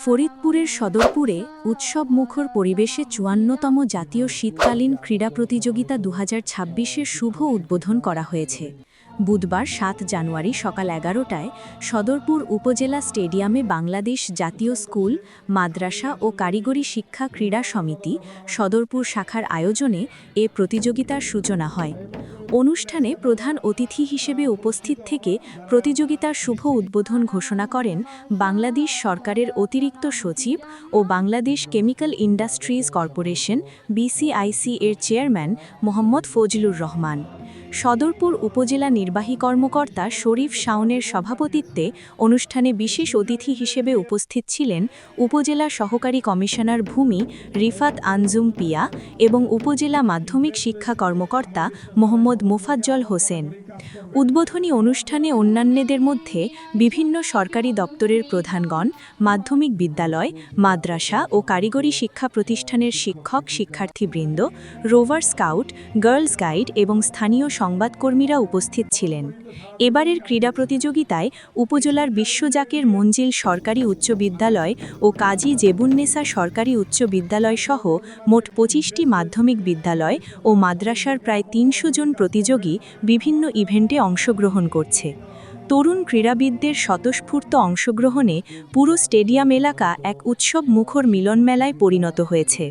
ফরিদপুরের সদরপুরে উৎসবমুখর পরিবেশে ৫৪তম জাতীয় শীতকালীন ক্রীড়া প্রতিযোগিতা ২০২৬-এর শুভ উদ্বোধন করা হয়েছে। বুধবার ৭ জানুয়ারি সকাল ১১টায় সদরপুর উপজেলা স্টেডিয়ামে বাংলাদেশ জাতীয় স্কুল, মাদ্রাসা ও কারিগরি শিক্ষা ক্রীড়া সমিতি সদরপুর শাখার আয়োজনে এ প্রতিযোগিতার সূচনা হয়। অনুষ্ঠানে প্রধান অতিথি হিসেবে উপস্থিত থেকে প্রতিযোগিতার শুভ উদ্বোধন ঘোষণা করেন বাংলাদেশ সরকারের অতিরিক্ত সচিব ও Bangladesh chemical industries corporation BCIC এর চেয়ারম্যান মোহাম্মদ ফজলুর রহমান। সদরপুর উপজেলা নির্বাহী কর্মকর্তা শরীফ শাওনের সভাপতিত্বে অনুষ্ঠানে বিশেষ অতিথি হিসেবে উপস্থিত ছিলেন উপজেলা সহকারী কমিশনার ভূমি রিফাত আনজুম পিয়া এবং উপজেলা মাধ্যমিক শিক্ষা কর্মকর্তা মোহাম্মদ মোফাজ্জল হোসেন। উদ্বোধনী অনুষ্ঠানে অন্যান্যদের মধ্যে বিভিন্ন সরকারি দপ্তরের প্রধানগণ, মাধ্যমিক বিদ্যালয়, মাদ্রাসা ও কারিগরি শিক্ষা প্রতিষ্ঠানের শিক্ষক শিক্ষার্থীবৃন্দ, রোভার স্কাউট, গার্লস গাইড এবং স্থানীয় সংবাদকর্মীরা উপস্থিত ছিলেন। এবারের ক্রীড়া প্রতিযোগিতায় উপজেলার বিশ্বজাকের মঞ্জিল সরকারি উচ্চ বিদ্যালয় ও কাজী জেবুন্নেসা সরকারি উচ্চ বিদ্যালয় সহ মোট ২৫টি মাধ্যমিক বিদ্যালয় ও মাদ্রাসার প্রায় ৩০০ জন প্রতিযোগী বিভিন্ন ইভেন্টে অংশগ্রহণ করছে। তরুণ ক্রীড়াবিদদের স্বতঃস্ফূর্ত অংশগ্রহণে পুরো স্টেডিয়াম এলাকা এক উৎসব মুখর মিলনমেলায় পরিণত হয়েছে।